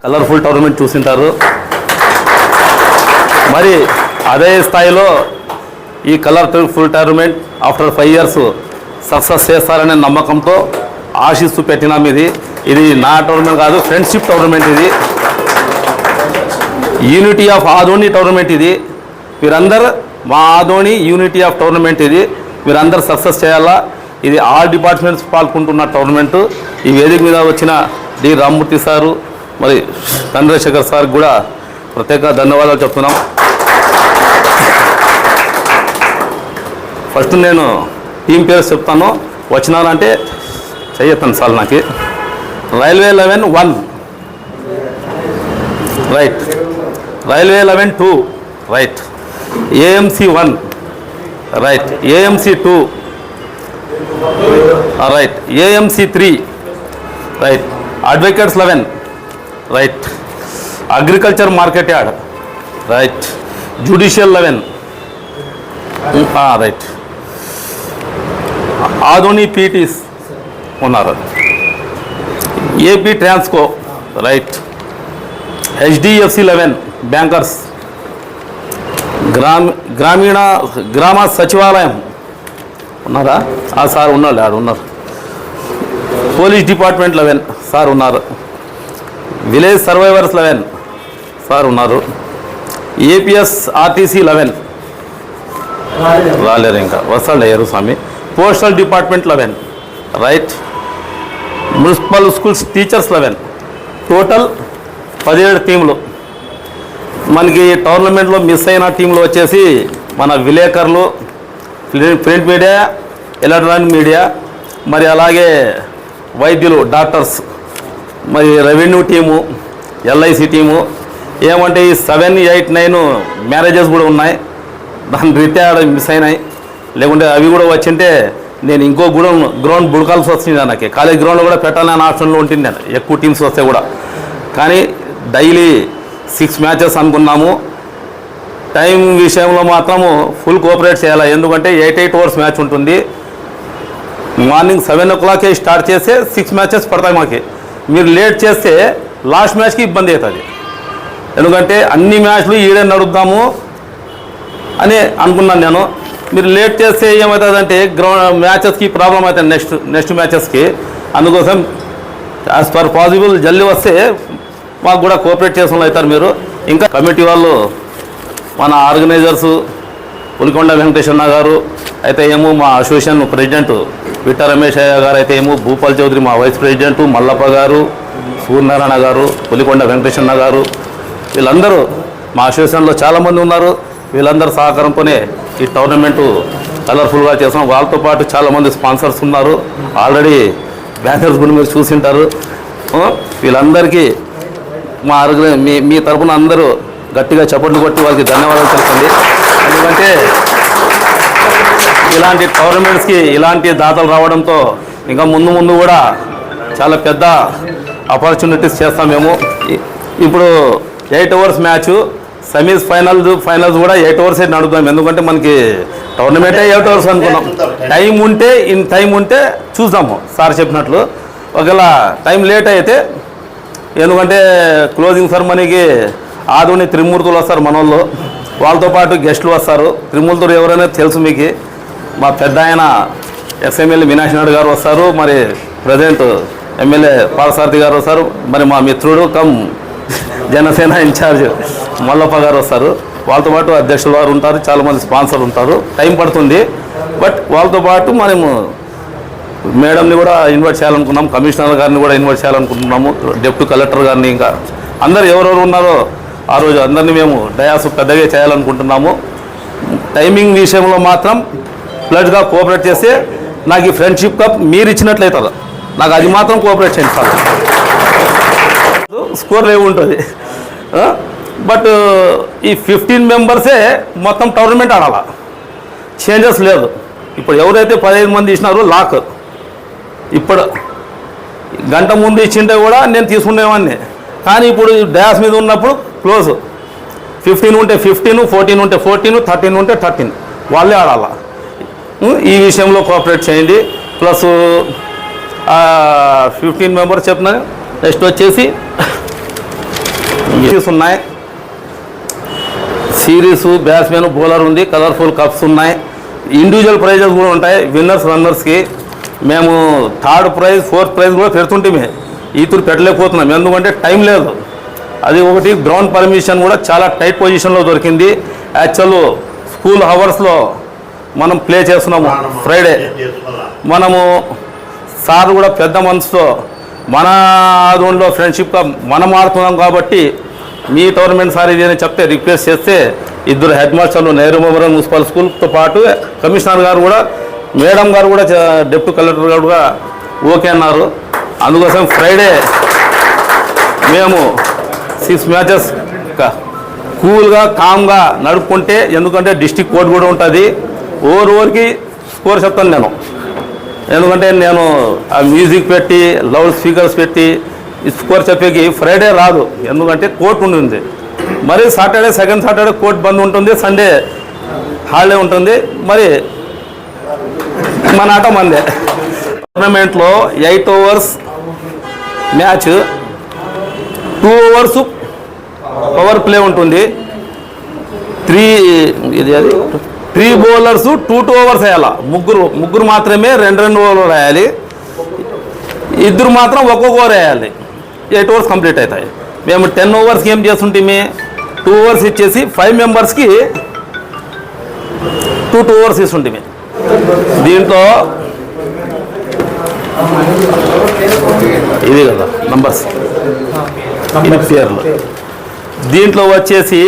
Colourful tournament చూసింటారు. మరి అదే స్థాయిలో ఈ colourful tournament after 5 years success చేస్తారనే నమ్మకంతో ఆశిస్తూ పెట్టినాం. ఇది నా టోర్నమెంట్ కాదు, ఫ్రెండ్షిప్ టోర్నమెంట్. ఇది యూనిటీ ఆఫ్ ఆదోని టోర్నమెంట్. ఇది మీరందరూ మా ఆదోని యూనిటీ ఆఫ్ టోర్నమెంట్. ఇది మీరందరూ సక్సెస్ చేయాలా. ఇది ఆల్ డిపార్ట్మెంట్స్ పాల్గొంటున్న టోర్నమెంటు. ఈ వేదిక మీద వచ్చిన డి రామ్మూర్తి సారు, మరి చంద్రశేఖర్ సార్ కూడా ప్రత్యేక ధన్యవాదాలు చెప్తున్నాం. ఫస్ట్ నేను టీం పేరు చెప్తాను, వచ్చినారంటే చెయ్యొద్దాను సార్. నాకు railway 11-1 right, railway 11-2 right, AMC 1 right, AMC 2 right, AMC 3 right, advocates 11 right, agriculture market yard right, judicial 11 right, Adoni PTs ఉన్నారు, AP Transco right, HDFC 11 bankers, Grama Sachivalayam ఉన్నారా? సార్ ఉన్నారు, ఉన్నారు. పోలీస్ డిపార్ట్మెంట్ 11 సార్ ఉన్నారు. విలేజ్ సర్వైవర్స్ 11 సార్ ఉన్నారు. APS RTC 11 రాలేరు, ఇంకా వస్తాడు స్వామి. Postal department 11 right, municipal schools teachers 11. Total 17 టీంలు. మనకి టోర్నమెంట్లో మిస్ అయిన టీంలు వచ్చేసి మన విలేకరులు, ప్రింట్ మీడియా, ఎలక్ట్రానిక్ మీడియా, మరి అలాగే వైద్యులు, డాక్టర్స్, మరి రెవెన్యూ టీము, LIC టీము. ఏమంటే ఈ 7, 8, 9 మ్యారేజెస్ కూడా ఉన్నాయి. దాని రీత్యా మిస్ అయినాయి. లేకుంటే అవి కూడా వచ్చింటే నేను ఇంకో గ్రౌండ్ బుడకాల్సి వస్తుంది. నాకు కాలేజ్ గ్రౌండ్లో కూడా పెట్టాలని ఆప్షన్లో ఉంటుంది నేను, ఎక్కువ టీమ్స్ వస్తే కూడా. కానీ డైలీ 6 మ్యాచెస్ అనుకున్నాము. టైం విషయంలో మాత్రము ఫుల్ కోఆపరేట్ చేయాలి. ఎందుకంటే 8 hours మ్యాచ్ ఉంటుంది. మార్నింగ్ 7 o'clock స్టార్ట్ చేస్తే 6 మ్యాచెస్ పడతాయి మాకు. మీరు లేట్ చేస్తే లాస్ట్ మ్యాచ్కి ఇబ్బంది అవుతుంది. ఎందుకంటే అన్ని మ్యాచ్లు ఈడే నడుపుదాము అని అనుకున్నాను నేను. మీరు లేట్ చేస్తే ఏమవుతుందంటే మ్యాచెస్కి ప్రాబ్లం అవుతుంది, నెక్స్ట్ మ్యాచెస్కి. అందుకోసం యాజ్ పర్ పాసిబుల్ జల్దీ వస్తే మాకు కూడా కోఆపరేట్ చేసుకుని అవుతారు మీరు. ఇంకా కమిటీ వాళ్ళు, మన ఆర్గనైజర్సు పులికొండ వెంకటేశ్వర గారు అయితే ఏమో, మా అసోసియేషన్ ప్రెసిడెంట్ విట్ట రమేష్ అయ్య గారు అయితే ఏమో, భూపాల్ చౌదరి మా వైస్ ప్రెసిడెంట్, మల్లప్ప గారు, సూర్యనారాయణ గారు, పులికొండ వెంకటేశ్వర గారు, వీళ్ళందరూ మా అసోసియేషన్లో చాలామంది ఉన్నారు. వీళ్ళందరూ సహకారంతోనే ఈ టోర్నమెంటు కలర్ఫుల్గా చేసాం. వాళ్ళతో పాటు చాలామంది స్పాన్సర్స్ ఉన్నారు. ఆల్రెడీ బ్యానర్స్ కూడా మీరు చూసింటారు. వీళ్ళందరికీ మా మీ తరఫున అందరూ గట్టిగా చప్పట్లు కొట్టి వాళ్ళకి ధన్యవాదాలు తెలుపండి. ఎందుకంటే ఇలాంటి టోర్నమెంట్స్కి ఇలాంటి దాతలు రావడంతో ఇంకా ముందు కూడా చాలా పెద్ద ఆపర్చునిటీస్ చేస్తాం మేము. ఇప్పుడు 8 hours మ్యాచ్, సెమీస్ ఫైనల్స్ కూడా 8 hours నడుపుతాం. ఎందుకంటే మనకి టోర్నమెంటే 8 hours అనుకున్నాం. టైం ఉంటే చూద్దాము సార్ చెప్పినట్లు. ఒకవేళ టైం లేట్ అయితే, ఎందుకంటే క్లోజింగ్ సెరమనీకి ఆదోని త్రిమూర్తులు వస్తారు మన వాళ్ళు. వాళ్ళతో పాటు గెస్టులు వస్తారు. త్రిమూర్తులు ఎవరైనా తెలుసు మీకు, మా పెద్ద ఆయన ఎక్స్ఎమ్మెల్యే మీనాక్షి నాయుడు గారు వస్తారు. మరి ప్రజెంట్ ఎమ్మెల్యే పాలసారథి గారు వస్తారు. మరి మా మిత్రుడు కమ్ జనసేన ఇన్ఛార్జ్ మల్లప్ప గారు వస్తారు. వాళ్ళతో పాటు అధ్యక్షులు వారు ఉంటారు, చాలామంది స్పాన్సర్లు ఉంటారు. టైం పడుతుంది. బట్ వాళ్ళతో పాటు మనము మేడంని కూడా ఇన్వైట్ చేయాలనుకున్నాము, కమిషనర్ గారిని కూడా ఇన్వైట్ చేయాలనుకుంటున్నాము, డిప్యూటీ కలెక్టర్ గారిని, ఇంకా అందరు ఎవరెవరు ఉన్నారో ఆ రోజు అందరినీ మేము డయాస్ పెద్దగా చేయాలనుకుంటున్నాము. టైమింగ్ విషయంలో మాత్రం ప్లడ్గా కోఆపరేట్ చేస్తే నాకు ఈ ఫ్రెండ్షిప్ కప్ మీరు ఇచ్చినట్లయితే నాకు అది మాత్రం కోఆపరేట్ చేయండి సార్. స్కోర్ ఉంటుంది. బట్ ఈ 15 మెంబర్సే మొత్తం టోర్నమెంట్ ఆడాల, చేంజెస్ లేదు. ఇప్పుడు ఎవరైతే 15 మంది ఇచ్చినారో లాక్, ఇప్పుడు గంట ముందు ఇచ్చింటే కూడా నేను తీసుకునేవాడిని. కానీ ఇప్పుడు డ్యాస్ మీద ఉన్నప్పుడు క్లోజ్. 15 ఉంటే 15, 14 ఉంటే 14, 13 ఉంటే 13 వాళ్ళే ఆడాల. ఈ విషయంలో కోఆపరేట్ చేయండి. ప్లస్ 15 మెంబర్స్ చెప్పిన. నెక్స్ట్ వచ్చేసి ఉన్నాయి, సిరీస్, బ్యాట్స్మెన్, బౌలర్ ఉంది, కలర్ఫుల్ కప్స్ ఉన్నాయి, ఇండివిజువల్ ప్రైజెస్ కూడా ఉంటాయి. విన్నర్స్ రన్నర్స్కి మేము 3rd ప్రైజ్ 4th ప్రైజ్ కూడా పెడుతుంటే ఈతురు పెట్టలేకపోతున్నాం, ఎందుకంటే టైం లేదు. అది ఒకటి. గ్రౌండ్ పర్మిషన్ కూడా చాలా టైట్ పొజిషన్లో దొరికింది. యాక్చువల్ స్కూల్ అవర్స్లో మనం ప్లే చేస్తున్నాము. ఫ్రైడే మనము సార్ కూడా పెద్ద మనసుతో మన ఆధ్వర్యంలో ఫ్రెండ్షిప్గా మనం ఆడుతున్నాం కాబట్టి మీ టోర్నమెంట్ సార్ ఇది అని చెప్తే రిక్వెస్ట్ చేస్తే 2 హెడ్ మాస్టర్లు నెహ్రూ మెమోరియల్ మున్సిపల్ స్కూల్తో పాటు కమిషనర్ గారు కూడా, మేడం గారు కూడా, డిప్యూటీ కలెక్టర్ గారు కూడా ఓకే అన్నారు. అందుకోసం ఫ్రైడే మేము 6 మ్యాచెస్ కూల్గా కామ్గా నడుపుకుంటే, ఎందుకంటే డిస్టిక్ కోర్ట్ కూడా ఉంటుంది. ఓవర్కి స్కోర్ చెప్తాను నేను, ఎందుకంటే నేను ఆ మ్యూజిక్ పెట్టి లౌడ్ స్పీకర్స్ పెట్టి స్కోర్ చెప్పేకి ఫ్రైడే రాదు, ఎందుకంటే కోర్ట్ ఉంటుంది. మరి సాటర్డే, సెకండ్ సాటర్డే కోర్ట్ బంద్ ఉంటుంది, సండే హాలిడే ఉంటుంది. మరి మన ఆట మందే. టోర్నమెంట్లో 8 overs match, 2 overs power play ఉంటుంది. 3 బౌలర్స్ 2 ఓవర్స్ వేయాలి. ముగ్గురు మాత్రమే 2 ఓవర్లు వేయాలి. 2 మాత్రం ఒక్కొక్క ఓవర్ వేయాలి. 8 ఓవర్స్ కంప్లీట్ అవుతాయి. మేము 10 ఓవర్స్కి ఏం చేస్తుంటే 2 ఓవర్స్ ఇచ్చేసి 5 మెంబర్స్కి 2 ఓవర్స్ ఇస్తుంటే. దీంట్లో ఇది కదా నంబర్స్, ఇది పేర్లు. దీంట్లో వచ్చేసి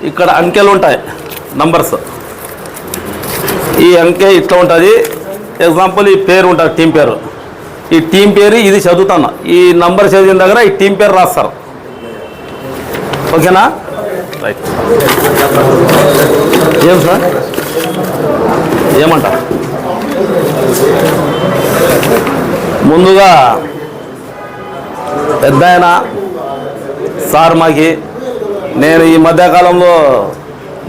ఇక్కడ అంకెలు ఉంటాయి, నంబర్స్. ఈ అంకె ఇట్లా ఉంటుంది. ఎగ్జాంపుల్ ఈ పేరు ఉంటుంది, టీం పేరు. ఈ టీం పేరు ఇది చదువుతాను. ఈ నంబర్ చదివిన దగ్గర ఈ టీం పేరు రాస్తారు. ఓకేనా? రైట్. ఏం సార్ ఏమంటారు? ముందుగా పెద్ద ఆయన సార్ మాకి, నేను ఈ మధ్యకాలంలో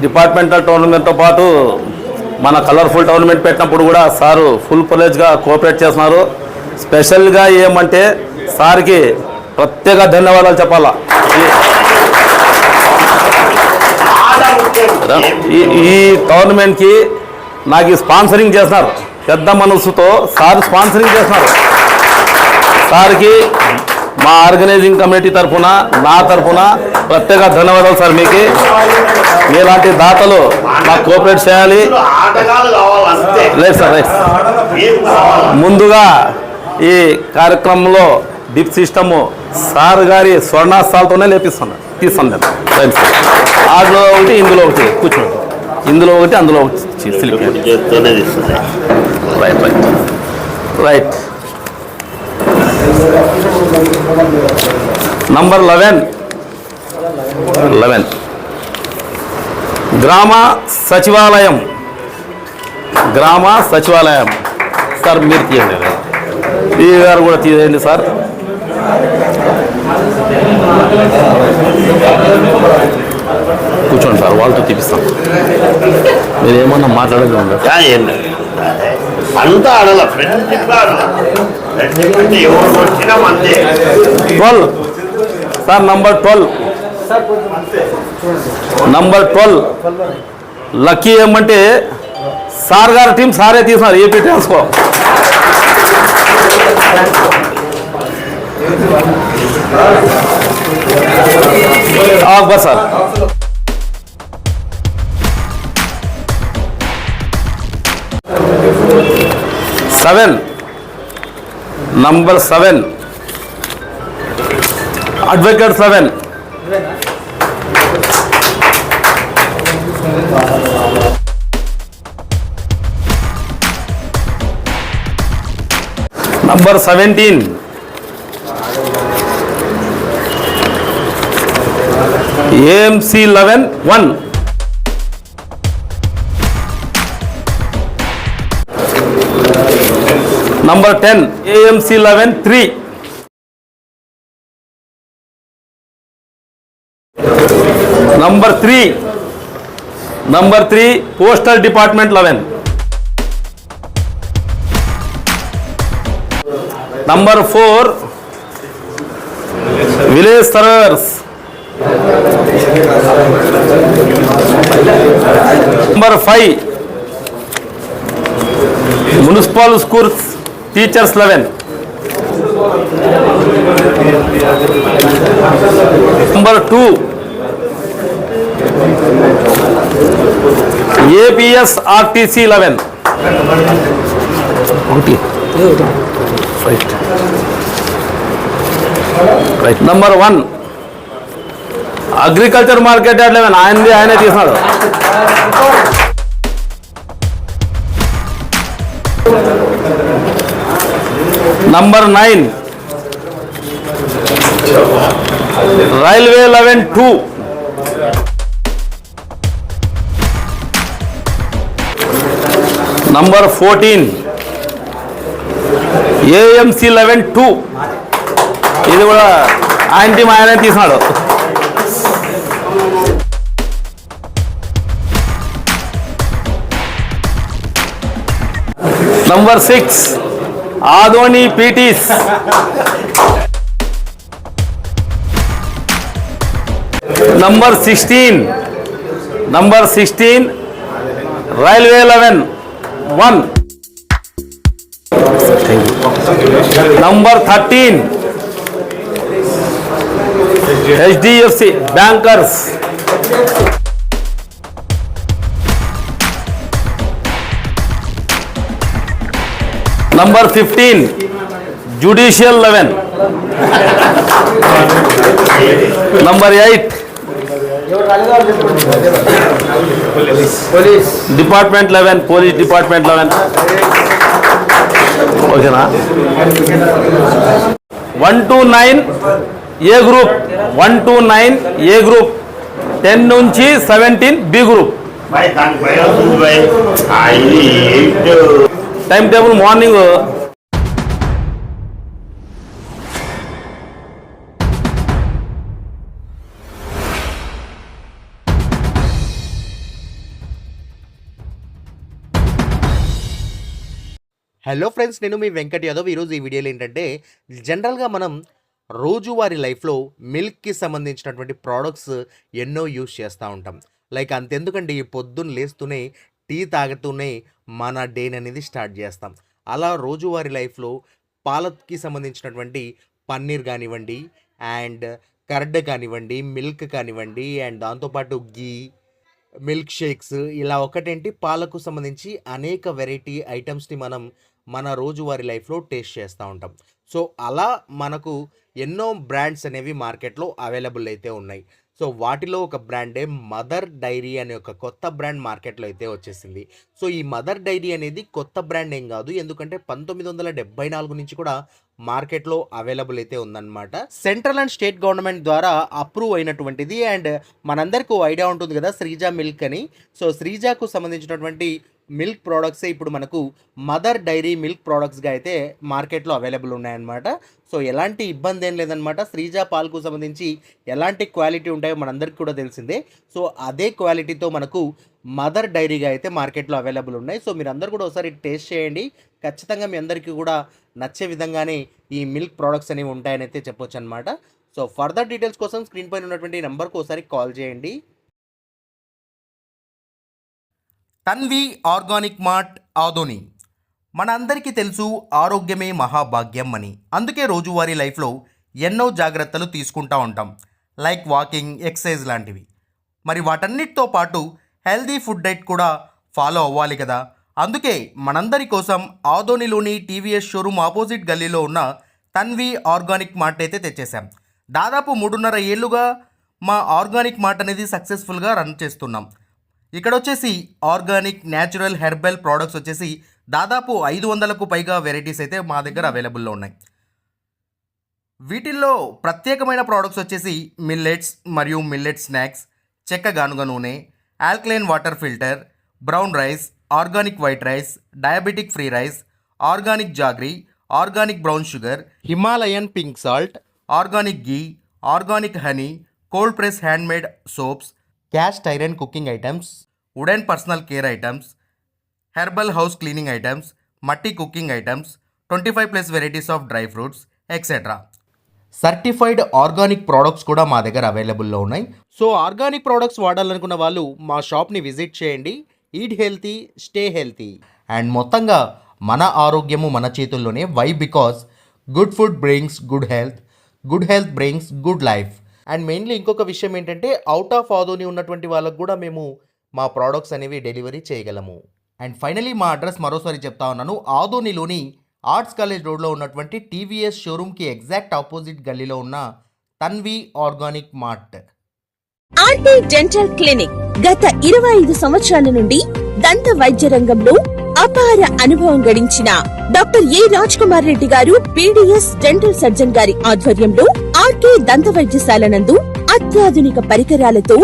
డిపార్ట్మెంటల్ టోర్నమెంట్తో పాటు మన కలర్ఫుల్ టోర్నమెంట్ పెట్టినప్పుడు కూడా సారు ఫుల్ ప్లేజ్గా కోఆపరేట్ చేస్తున్నారు. స్పెషల్గా ఏమంటే సార్కి ప్రత్యేక ధన్యవాదాలు చెప్పాలా. ఈ టోర్నమెంట్కి నాకు స్పాన్సరింగ్ చేస్తున్నారు, పెద్ద మనసుతో సార్ స్పాన్సరింగ్ చేస్తున్నారు. సార్కి మా ఆర్గనైజింగ్ కమిటీ తరఫున, నా తరఫున ప్రత్యేక ధన్యవాదాలు సార్. మీకు మీలాంటి దాతలు మాకు కోఆపరేట్ చేయాలి. లేదు సార్, రైట్. ముందుగా ఈ కార్యక్రమంలో డిప్ సిస్టము సార్ గారి స్వర్ణాస్తాలతోనే తీస్తాను నేను. Right sir. ఆటలో ఒకటి, ఇందులో ఒకటి కూర్చోండి, ఇందులో ఒకటి, అందులో ఒకటి. Right right right. నంబర్ 11 గ్రామ సచివాలయం. సార్ మీరు తీయండి, ఈ గారు కూడా తీయండి సార్. కూర్చోండి సార్, వాళ్ళతో తీపిస్తాం. మీరు ఏమన్నా మాట్లాడేది ఉందా? అంతా ఆడాల ఫ్రెండ్షిప్ ఎవరు వచ్చినా అంతే. 12 సార్, నంబర్ 12 లక్కీ ఏమంటే సార్ గారి టీం సారే తీసినారు, AP Transco. Sir number 7 advocate 7. Number 17 AMC 11-1. Number 10 AMC 11-3. Number 3 postal department 11. Number 4 village surveyors Number 5, Municipal Schools Teachers 11. Number 2, APS RTC 11. Right. Number 1, Agriculture Market at 11. ఆయనే తీసినాడు. Number 9, Railway 11-2. Number 14, AMC 11-2. ఇది కూడా ఆయనే తీసినాడు. Number 6, Adoni PTs. Number 16, Railway 11-1. Number 13, HDFC Bankers. Number 15, Judicial 11. Number 8, Police Department 11. Police Department 11. Okay na? 1 to 9 A group, 1 to 9 A group, 10 నుంచి 17 B group. भाई दान भाई और भाई आई Time table morning. Hello friends, నేను మీ వెంకట్ యాదవ్. ఈరోజు ఈ వీడియోలో ఏంటంటే జనరల్గా మనం రోజువారీ లైఫ్లో మిల్క్కి సంబంధించినటువంటి ప్రోడక్ట్స్ ఎన్నో యూస్ చేస్తూ ఉంటాం. లైక్ అంతెందుకండి, పొద్దున్న లేస్తూనే టీ తాగుతూనే మన డేని అనేది స్టార్ట్ చేస్తాం. అలా రోజువారీ లైఫ్లో పాలకి సంబంధించినటువంటి పన్నీర్ కానివ్వండి, అండ్ కర్డ్ కానివ్వండి, మిల్క్ కానివ్వండి, అండ్ దాంతోపాటు గీ, మిల్క్ షేక్స్, ఇలా ఒకటేంటి పాలకు సంబంధించి అనేక వెరైటీ ఐటమ్స్ని మనం మన రోజువారీ లైఫ్లో టేస్ట్ చేస్తూ ఉంటాం. సో అలా మనకు ఎన్నో బ్రాండ్స్ అనేవి మార్కెట్లో అవైలబుల్ అయితే ఉన్నాయి. సో వాటిలో ఒక బ్రాండే మదర్ డైరీ అనే ఒక కొత్త బ్రాండ్ మార్కెట్లో అయితే వచ్చేసింది. సో ఈ మదర్ డైరీ అనేది కొత్త బ్రాండ్ ఏం కాదు, ఎందుకంటే 1974 నుంచి కూడా మార్కెట్లో అవైలబుల్ అయితే ఉందన్నమాట. సెంట్రల్ అండ్ స్టేట్ గవర్నమెంట్ ద్వారా అప్రూవ్ అయినటువంటిది. అండ్ మనందరికీ ఐడియా ఉంటుంది కదా శ్రీజా మిల్క్ అని. సో శ్రీజాకు సంబంధించినటువంటి మిల్క్ ప్రోడక్ట్సే ఇప్పుడు మనకు మదర్ డైరీ మిల్క్ ప్రోడక్ట్స్గా అయితే మార్కెట్లో అవైలబుల్ ఉన్నాయన్నమాట. సో ఎలాంటి ఇబ్బంది ఏం లేదనమాట. శ్రీజా పాలకు సంబంధించి ఎలాంటి క్వాలిటీ ఉంటాయో మనందరికీ కూడా తెలిసిందే. సో అదే క్వాలిటీతో మనకు మదర్ డైరీగా అయితే మార్కెట్లో అవైలబుల్ ఉన్నాయి. సో మీరు అందరూ కూడా ఒకసారి టేస్ట్ చేయండి. ఖచ్చితంగా మీ అందరికీ కూడా నచ్చే విధంగానే ఈ మిల్క్ ప్రోడక్ట్స్ అనేవి ఉంటాయని అయితే చెప్పొచ్చు అనమాట. సో ఫర్దర్ డీటెయిల్స్ కోసం స్క్రీన్ పైన ఉన్నటువంటి నెంబర్కి ఒకసారి కాల్ చేయండి. Tanvi organic mart Adoni. మన అందరికీ తెలుసు ఆరోగ్యమే మహాభాగ్యం అని. అందుకే రోజువారీ లైఫ్లో ఎన్నో జాగ్రత్తలు తీసుకుంటూ ఉంటాం, లైక్ వాకింగ్, ఎక్సర్సైజ్ లాంటివి. మరి వాటన్నిటితో పాటు హెల్దీ ఫుడ్ డైట్ కూడా ఫాలో అవ్వాలి కదా. అందుకే మనందరి కోసం ఆదోనిలోని టీవీఎస్ షోరూమ్ ఆపోజిట్ గల్లీలో ఉన్న తన్వి ఆర్గానిక్ మార్ట్ అయితే తెచ్చేసాం. దాదాపు 3.5 ఏళ్ళుగా మా ఆర్గానిక్ మార్ట్ అనేది సక్సెస్ఫుల్గా రన్ చేస్తున్నాం. ఇక్కడ వచ్చేసి ఆర్గానిక్, న్యాచురల్, హెర్బల్ ప్రోడక్ట్స్ వచ్చేసి దాదాపు 500కు పైగా వెరైటీస్ అయితే మా దగ్గర అవైలబుల్లో ఉన్నాయి. వీటిల్లో ప్రత్యేకమైన ప్రోడక్ట్స్ వచ్చేసి మిల్లెట్స్ మరియు మిల్లెట్ స్నాక్స్, చెక్క గానుగ నూనె, alkaline water filter, brown rice, organic white rice, diabetic free rice, organic jaggery, organic brown sugar, Himalayan pink salt, organic ghee, organic honey, cold press handmade soaps, cast iron cooking items, wooden personal care items, herbal house cleaning items, మట్టి cooking items, 25+ varieties of dry fruits, etcetera. Certified organic products కూడా మా దగ్గర అవైలబుల్లో ఉన్నాయి. So organic products వాడాలనుకున్న వాళ్ళు మా షాప్ని visit చేయండి. Eat healthy, stay healthy. And మొత్తంగా మన ఆరోగ్యము మన చేతుల్లోనే. Why? Because good food brings good health brings good life. And mainly ఇంకొక విషయం ఏంటంటే అవుట్ ఆఫ్ ఆదోని ఉన్నటువంటి వాళ్ళకు కూడా మేము మా ప్రోడక్ట్స్ అనేవి డెలివరీ చేయగలము. అండ్ ఫైనలీ మా అడ్రస్ మరోసారి చెప్తా ఉన్నాను. ఆదోనిలోని ఆర్ట్స్ కాలేజ్ రోడ్లో ఉన్నటువంటి టీవీఎస్ షోరూమ్కి ఎగ్జాక్ట్ ఆపోజిట్ గల్లీలో ఉన్న Tanvi organic mart. RT dental clinic గత 25 సంవత్సరాల నుండి దంత వైద్య రంగంలో అపార అనుభవం గడించిన doctor A Raj Kumar Reddy garu PDS dental surgeon గారి ఆధ్వర్యంలో ఆర్కే దంత వైద్యశాల నందు అత్యాధునిక పరికరాలతో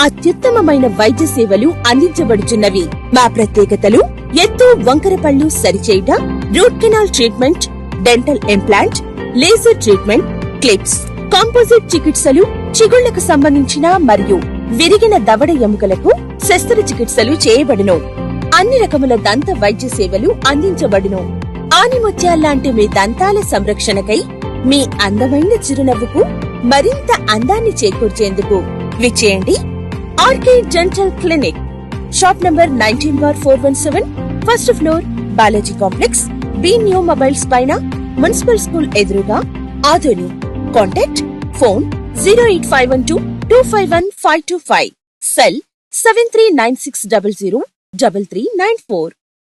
అత్యుత్తమమైన వైద్య సేవలు అందించబడుచున్నవి. మా ప్రత్యేకతలు: ఎత్తు వంకర పళ్ళు సరిచేయుట, root canal treatment, dental implant, laser treatment, clips, composite చికిత్సలు, చిగుళ్లకు సంబంధించిన మరియు విరిగిన దవడ ఎముకలకు శస్త్రచికిత్సలు చేయబడును. అన్ని రకముల దంత వైద్య సేవలు అందించబడును. ఆనిముత్యాల్లాంటి మీ దంతాల సంరక్షణకై మీ అందమైన చిరునవ్వుకు మరింత అందాన్ని చేకూర్చేందుకు విచ్చేయండి RK dental clinic. Shop number 19/417, first floor, Balaji complex, B new mobiles పైన, మున్సిపల్ స్కూల్ ఎదురుగా, ఆదోని. Contact phone 08512251525, cell 7396003394.